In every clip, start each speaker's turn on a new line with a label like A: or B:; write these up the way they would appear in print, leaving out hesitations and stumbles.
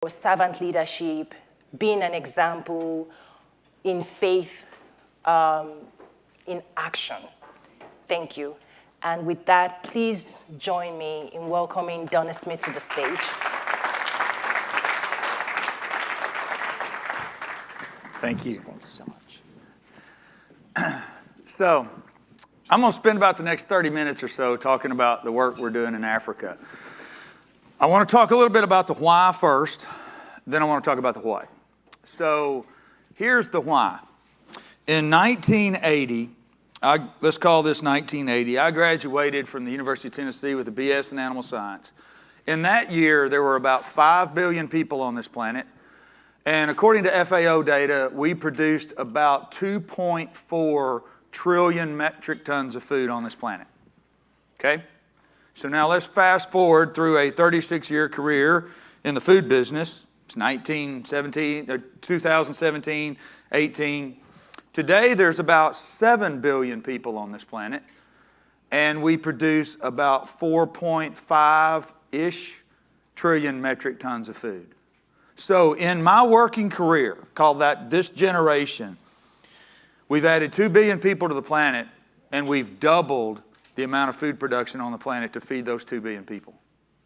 A: servant leadership, being an example in faith, in action. Thank you. And with that, please join me in welcoming Donnie Smith to the stage.
B: Thank you. Thank you so much. So, I'm going to spend about the next 30 minutes or so talking about the work we're doing in Africa. I want to talk a little bit about the why first, then I want to talk about the what. So, here's the why. In 1980, let's call this 1980, I graduated from the University of Tennessee with a BS in animal science. In that year, there were about 5 billion people on this planet. And according to FAO data, we produced about 2.4 trillion metric tons of food on this planet. Okay? So now let's fast forward through a 36-year career in the food business. It's 2017, 18. Today, there's about 7 billion people on this planet, and we produce about 4.5-ish trillion metric tons of food. So in my working career, call that this generation, we've added 2 billion people to the planet, and we've doubled the amount of food production on the planet to feed those 2 billion people.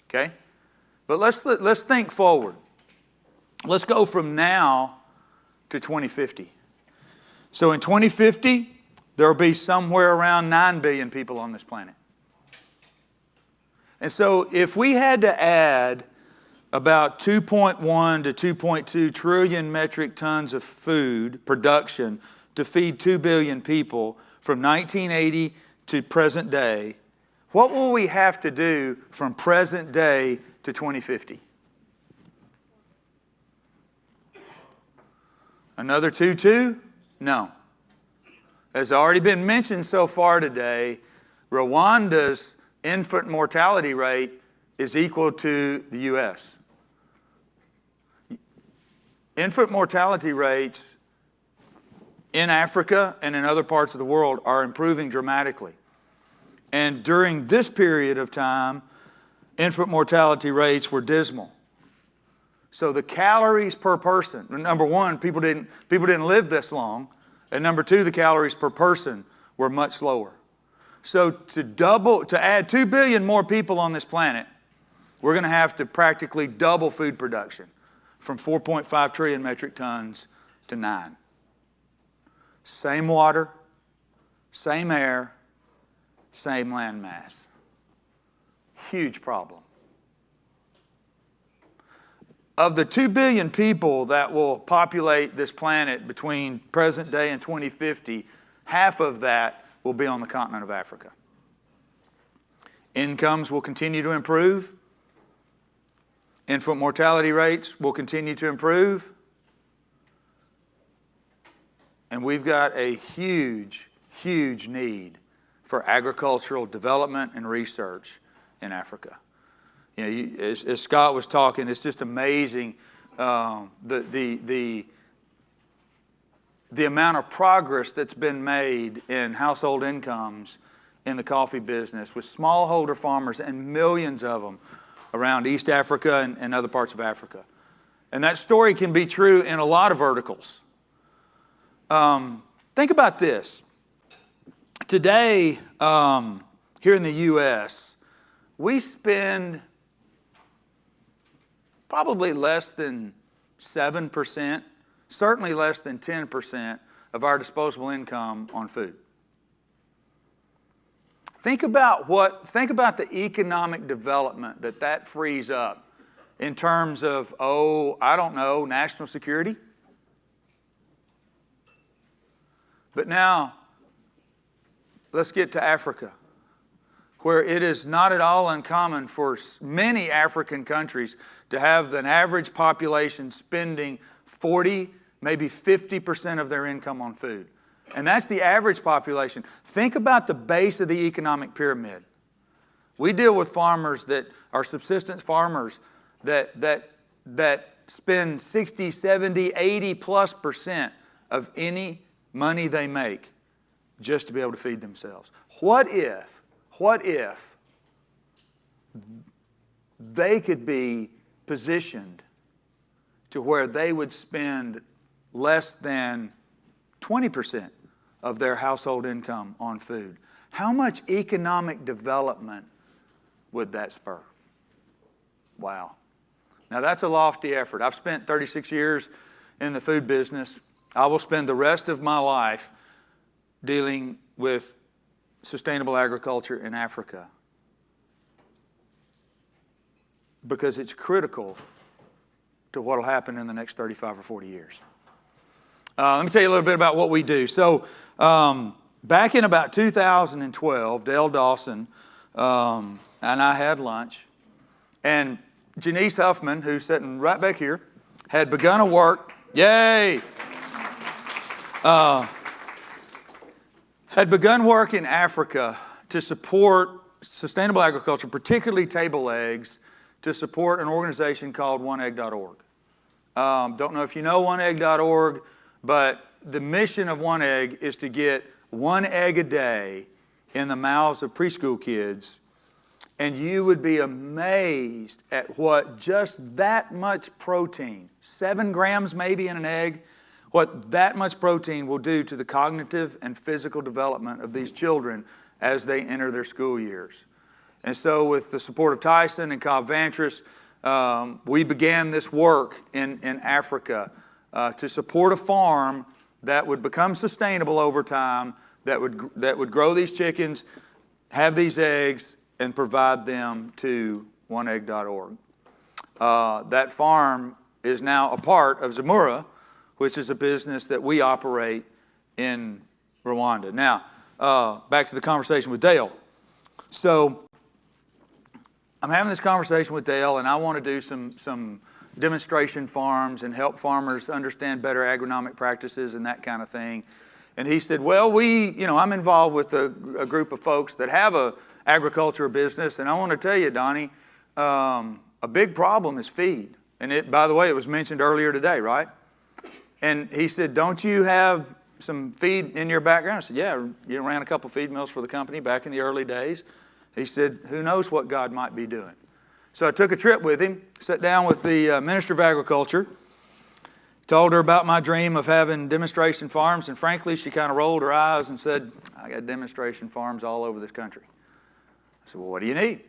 B: Okay? But let's think forward. Let's go from now to 2050. So in 2050, there will be somewhere around 9 billion people on this planet. And so if we had to add about 2.1 to 2.2 trillion metric tons of food production to feed 2 billion people from 1980 to present day, what will we have to do from present day to 2050? Another 2.2? No. As already been mentioned so far today, Rwanda's infant mortality rate is equal to the U.S. Infant mortality rates in Africa and in other parts of the world are improving dramatically. And during this period of time, infant mortality rates were dismal. So the calories per person, number one, people didn't live this long, and number two, the calories per person were much lower. So to add 2 billion more people on this planet, we're going to have to practically double food production from 4.5 trillion metric tons to 9. Same water, same air, same land mass. Huge problem. Of the 2 billion people that will populate this planet between present day and 2050, half of that will be on the continent of Africa. Incomes will continue to improve. Infant mortality rates will continue to improve. And we've got a huge, huge need for agricultural development and research in Africa. You know, as Scott was talking, it's just amazing the amount of progress that's been made in household incomes in the coffee business with smallholder farmers and millions of them around East Africa and other parts of Africa. And that story can be true in a lot of verticals. Think about this. Today, here in the U.S., we spend probably less than 7%, certainly less than 10% of our disposable income on food. Think about the economic development that frees up in terms of, I don't know, national security. But now, let's get to Africa, where it is not at all uncommon for many African countries to have an average population spending 40, maybe 50% of their income on food. And that's the average population. Think about the base of the economic pyramid. We deal with farmers that are subsistence farmers that spend 60, 70, 80+% of any money they make just to be able to feed themselves. What if they could be positioned to where they would spend less than 20% of their household income on food. How much economic development would that spur? Wow. Now that's a lofty effort. I've spent 36 years in the food business. I will spend the rest of my life dealing with sustainable agriculture in Africa because it's critical to what will happen in the next 35 or 40 years. Let me tell you a little bit about what we do. So back in about 2012, Dale Dawson and I had lunch, and Janice Huffman, who's sitting right back here, had begun a work, yay! Had begun work in Africa to support sustainable agriculture, particularly table eggs, to support an organization called oneegg.org. Don't know if you know oneegg.org, but the mission of One Egg is to get 1 egg a day in the mouths of preschool kids, and you would be amazed at what just that much protein, 7 grams maybe in an egg, what that much protein will do to the cognitive and physical development of these children as they enter their school years. And so with the support of Tyson and Cobb Vantris, we began this work in Africa to support a farm that would become sustainable over time, that would grow these chickens, have these eggs, and provide them to oneegg.org. That farm is now a part of Zamura, which is a business that we operate in Rwanda. Now, back to the conversation with Dale. So I'm having this conversation with Dale, and I want to do some demonstration farms and help farmers understand better agronomic practices and that kind of thing. And he said, well, I'm involved with a group of folks that have a agriculture business, and I want to tell you, Donnie, a big problem is feed. And by the way, it was mentioned earlier today, right? And he said, don't you have some feed in your background? I said, yeah, you ran a couple feed mills for the company back in the early days. He said, who knows what God might be doing? So I took a trip with him, sat down with the Minister of Agriculture, told her about my dream of having demonstration farms, and frankly, she kind of rolled her eyes and said, I got demonstration farms all over this country. I said, well, what do you need?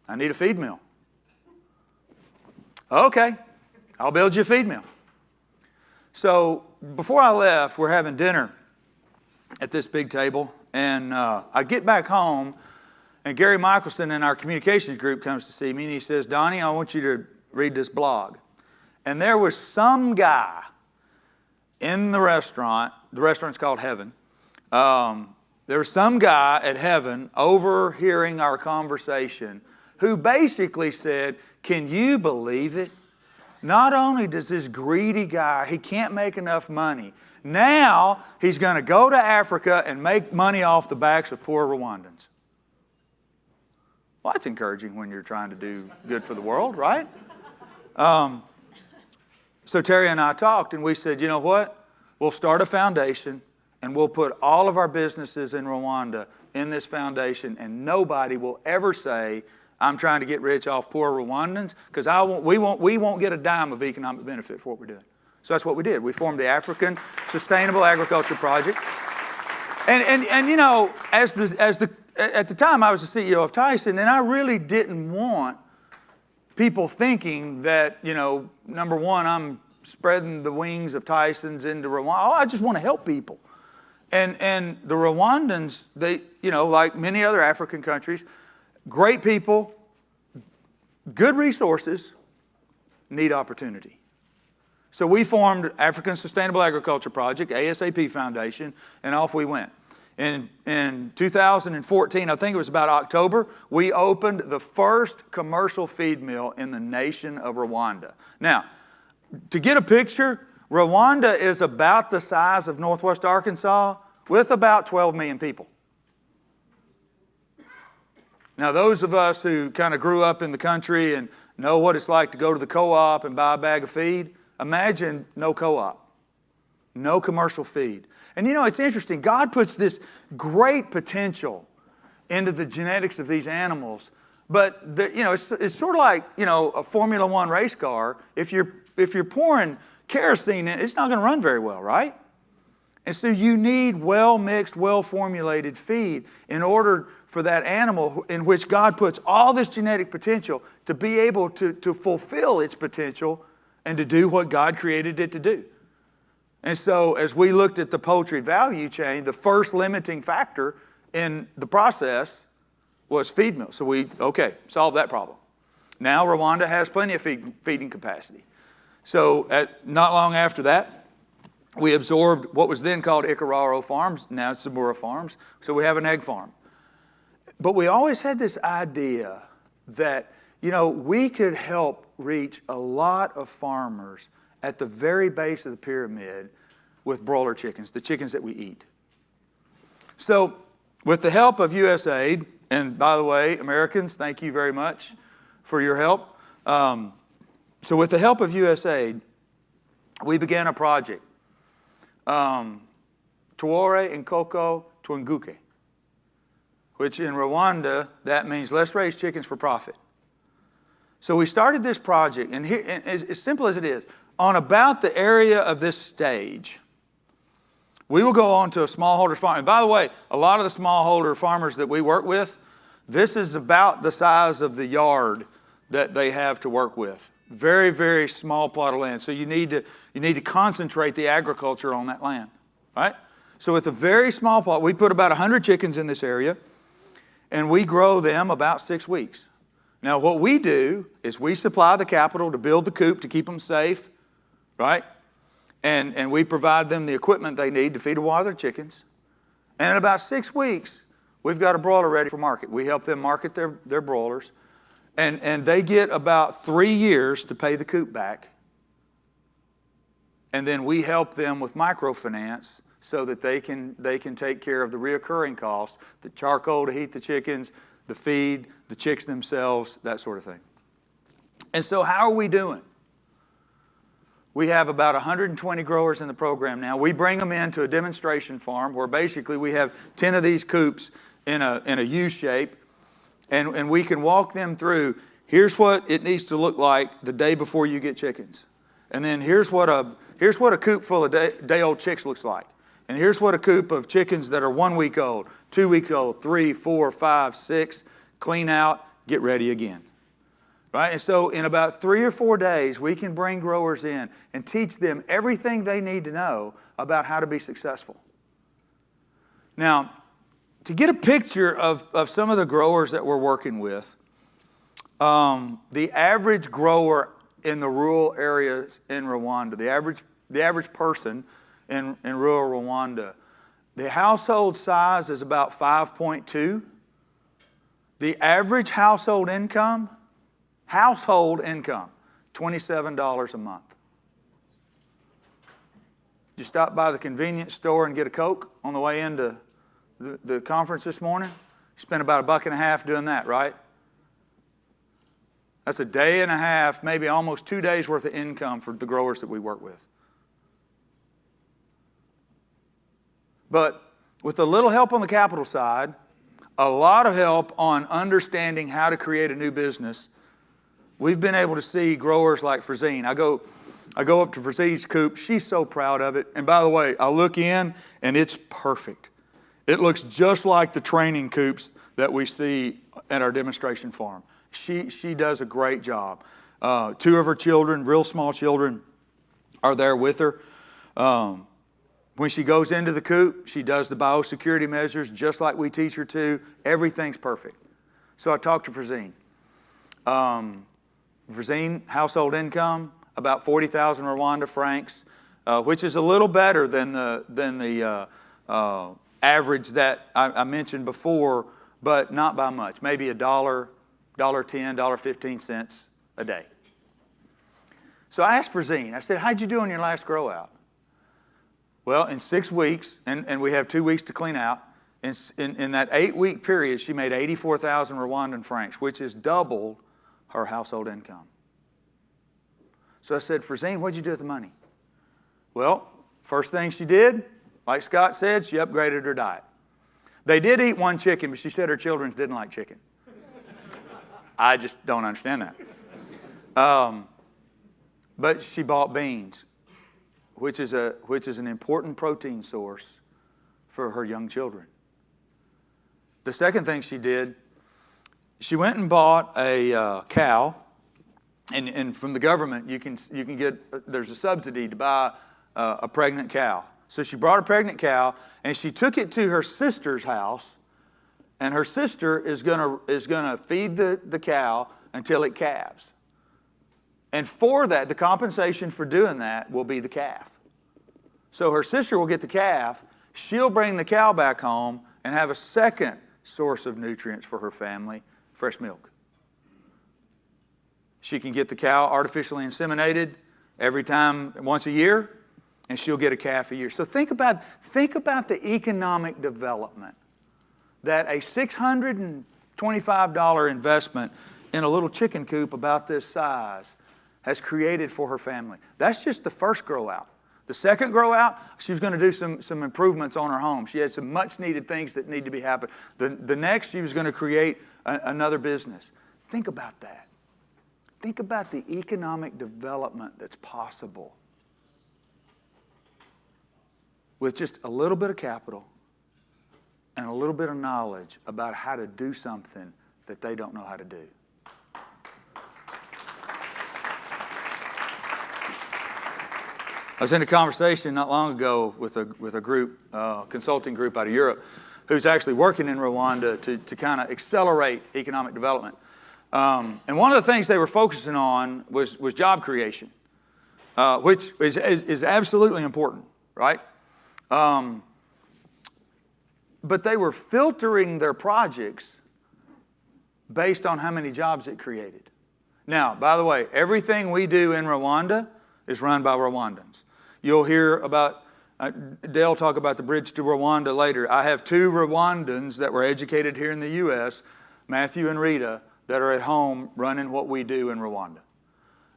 B: I need a feed mill. Okay, I'll build you a feed mill. So before I left, we're having dinner at this big table, and I get back home, and Gary Michelson in our communications group comes to see me, and he says, Donnie, I want you to read this blog. And there was some guy in the restaurant's called Heaven. There was some guy at Heaven overhearing our conversation who basically said, can you believe it? Not only does this greedy guy, he can't make enough money, now he's going to go to Africa and make money off the backs of poor Rwandans. Well, that's encouraging when you're trying to do good for the world, right? So Terry and I talked, and we said, you know what? We'll start a foundation, and we'll put all of our businesses in Rwanda in this foundation, and nobody will ever say, I'm trying to get rich off poor Rwandans, because we won't get a dime of economic benefit for what we're doing. So that's what we did. We formed the African Sustainable Agriculture Project. And you know, at the time I was the CEO of Tyson, and I really didn't want people thinking that, you know, number one, I'm spreading the wings of Tyson's into Rwanda. Oh, I just want to help people. And the Rwandans, they, you know, like many other African countries, great people, good resources, need opportunity. So we formed African Sustainable Agriculture Project, ASAP Foundation, and off we went. In 2014, I think it was about October, we opened the first commercial feed mill in the nation of Rwanda. Now, to get a picture, Rwanda is about the size of Northwest Arkansas with about 12 million people. Now, those of us who kind of grew up in the country and know what it's like to go to the co-op and buy a bag of feed, imagine no co-op, no commercial feed. And you know, it's interesting. God puts this great potential into the genetics of these animals. But, you know, it's sort of like, you know, a Formula One race car. If you're you're pouring kerosene in, it's not going to run very well, right? And so you need well-mixed, well-formulated feed in order for that animal in which God puts all this genetic potential to be able to fulfill its potential and to do what God created it to do. And so as we looked at the poultry value chain, the first limiting factor in the process was feed mill. So we, solved that problem. Now Rwanda has plenty of feeding capacity. So not long after that, we absorbed what was then called Ikararo Farms. Now it's Zabura Farms. So we have an egg farm. But we always had this idea that, we could help reach a lot of farmers at the very base of the pyramid with broiler chickens, the chickens that we eat. So with the help of USAID, and by the way, Americans, thank you very much for your help. So with the help of USAID, we began a project, Tuore Nkoko Twanguke, which in Rwanda, that means let's raise chickens for profit. So we started this project, and here, and as simple as it is, on about the area of this stage, we will go on to a smallholder farm. And by the way, a lot of the smallholder farmers that we work with, this is about the size of the yard that they have to work with. Very, very small plot of land. So you need to concentrate the agriculture on that land, right? So with a very small plot, we put about 100 chickens in this area, and we grow them about 6 weeks. Now what we do is we supply the capital to build the coop to keep them safe, right? And we provide them the equipment they need to feed a lot of their chickens. And in about 6 weeks, we've got a broiler ready for market. We help them market their broilers. And they get about 3 years to pay the coop back. And then we help them with microfinance so that they can take care of the reoccurring costs, the charcoal to heat the chickens, the feed, the chicks themselves, that sort of thing. And so how are we doing? We have about 120 growers in the program now. We bring them into a demonstration farm where basically we have 10 of these coops in a U shape, and we can walk them through, here's what it needs to look like the day before you get chickens. And then here's what a coop full of day-old chicks looks like. And here's what a coop of chickens that are 1 week old, 2 week old, 3, 4, 5, 6, clean out, get ready again. Right? And so in about 3 or 4 days, we can bring growers in and teach them everything they need to know about how to be successful. Now, to get a picture of some of the growers that we're working with, the average grower in the rural areas in Rwanda, the average person in rural Rwanda, the household size is about 5.2. The average household income, $27 a month. You stop by the convenience store and get a Coke on the way into the conference this morning? You spent about $1.50 doing that, right? That's a day and a half, maybe almost 2 days worth of income for the growers that we work with. But with a little help on the capital side, a lot of help on understanding how to create a new business, we've been able to see growers like Frazine. I go up to Frazine's coop. She's so proud of it. And by the way, I look in and it's perfect. It looks just like the training coops that we see at our demonstration farm. She does a great job. 2 of her children, real small children, are there with her. When she goes into the coop, she does the biosecurity measures just like we teach her to. Everything's perfect. So I talked to Frazine. Frazine, household income, about 40,000 Rwanda francs, which is a little better than the average that I mentioned before, but not by much. Maybe $1, $1.10, $1.15 a day. So I asked Frazine, I said, how'd you do on your last grow out? Well, in 6 weeks, and we have 2 weeks to clean out, in that 8-week period, she made 84,000 Rwandan francs, which is double her household income. So I said, Frazine, what'd you do with the money? Well, first thing she did, like Scott said, she upgraded her diet. They did eat 1 chicken, but she said her children didn't like chicken. I just don't understand that. but she bought beans, which is an important protein source for her young children. The second thing she did, she went and bought a cow, and from the government you can get, there's a subsidy to buy a pregnant cow. So she brought a pregnant cow and she took it to her sister's house, and her sister is gonna feed the cow until it calves. And for that, the compensation for doing that will be the calf. So her sister will get the calf, she'll bring the cow back home and have a second source of nutrients for her family, fresh milk. She can get the cow artificially inseminated once a year, and she'll get a calf a year. So think about the economic development that a $625 investment in a little chicken coop about this size has created for her family. That's just the first grow out. The second grow out, she was going to do some improvements on her home. She had some much needed things that need to be happening. The next, she was going to create another business. Think about that. Think about the economic development that's possible with just a little bit of capital and a little bit of knowledge about how to do something that they don't know how to do. I was in a conversation not long ago with a group, consulting group out of Europe, who's actually working in Rwanda to kind of accelerate economic development. And one of the things they were focusing on was job creation, which is absolutely important, right? But they were filtering their projects based on how many jobs it created. Now, by the way, everything we do in Rwanda is run by Rwandans. You'll hear about, Dale talk about the Bridge to Rwanda later. I have 2 Rwandans that were educated here in the U.S., Matthew and Rita, that are at home running what we do in Rwanda.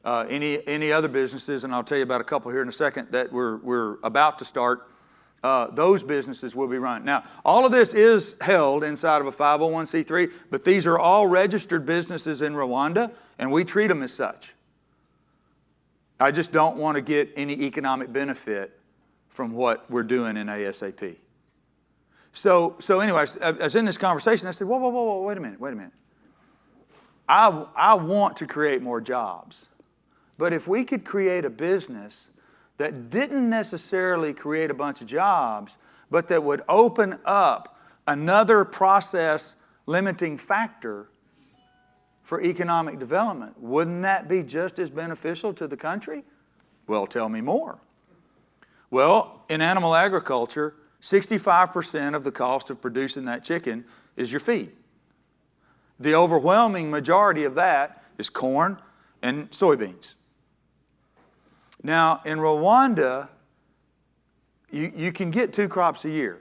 B: Any other businesses, and I'll tell you about a couple here in a second, that we're about to start, those businesses will be run. Now, all of this is held inside of a 501c3, but these are all registered businesses in Rwanda, and we treat them as such. I just don't want to get any economic benefit from what we're doing in ASAP. So anyway, I was in this conversation. I said, whoa, wait a minute. I want to create more jobs. But if we could create a business that didn't necessarily create a bunch of jobs, but that would open up another process limiting factor for economic development, wouldn't that be just as beneficial to the country? Well, tell me more. Well, in animal agriculture, 65% of the cost of producing that chicken is your feed. The overwhelming majority of that is corn and soybeans. Now, in Rwanda, you can get 2 crops a year.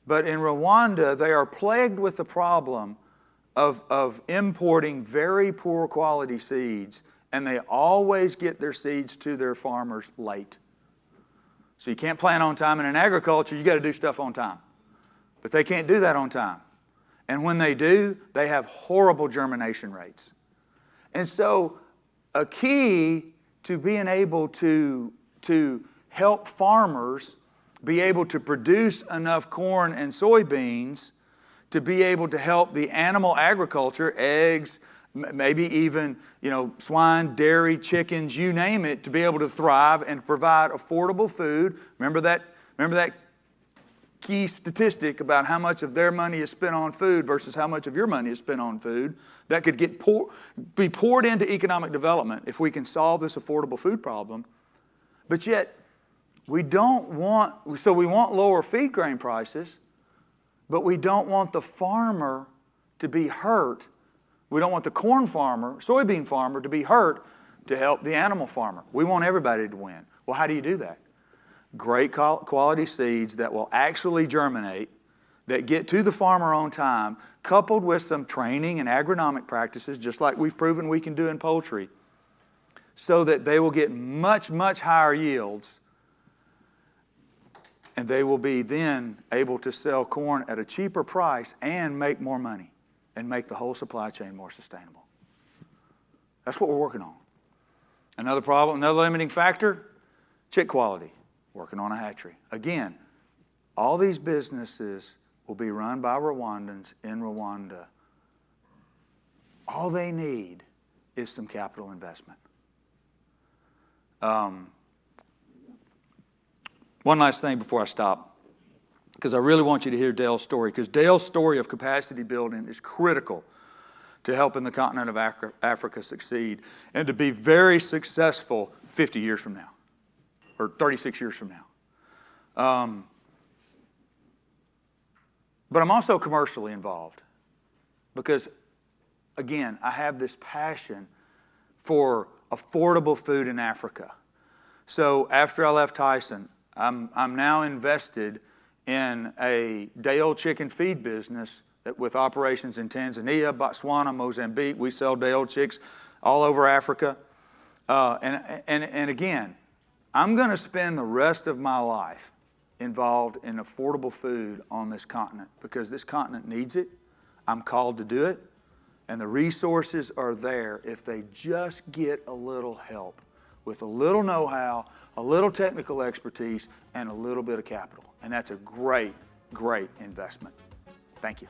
B: But in Rwanda, they are plagued with the problem of importing very poor quality seeds, and they always get their seeds to their farmers late. So you can't plant on time, and in agriculture, you got to do stuff on time. But they can't do that on time. And when they do, they have horrible germination rates. And so a key to being able to help farmers be able to produce enough corn and soybeans to be able to help the animal agriculture, eggs, maybe even swine, dairy, chickens, you name it, to be able to thrive and provide affordable food. Remember that key statistic about how much of their money is spent on food versus how much of your money is spent on food. That could be poured into economic development if we can solve this affordable food problem. But yet, we want lower feed grain prices, but we don't want the farmer to be hurt. We don't want the corn farmer, soybean farmer to be hurt to help the animal farmer. We want everybody to win. Well, how do you do that? Great quality seeds that will actually germinate, that get to the farmer on time, coupled with some training and agronomic practices, just like we've proven we can do in poultry, so that they will get much, much higher yields, and they will be then able to sell corn at a cheaper price and make more money and make the whole supply chain more sustainable. That's what we're working on. Another problem, another limiting factor, chick quality, working on a hatchery. Again, all these businesses will be run by Rwandans in Rwanda. All they need is some capital investment. One last thing before I stop, because I really want you to hear Dale's story, because Dale's story of capacity building is critical to helping the continent of Africa succeed and to be very successful 50 years from now, or 36 years from now. But I'm also commercially involved because, again, I have this passion for affordable food in Africa. So after I left Tyson, I'm now invested in a day-old chicken feed business with operations in Tanzania, Botswana, Mozambique. We sell day-old chicks all over Africa. And again, I'm going to spend the rest of my life involved in affordable food on this continent because this continent needs it. I'm called to do it. And the resources are there if they just get a little help with a little know-how, a little technical expertise, and a little bit of capital. And that's a great, great investment. Thank you.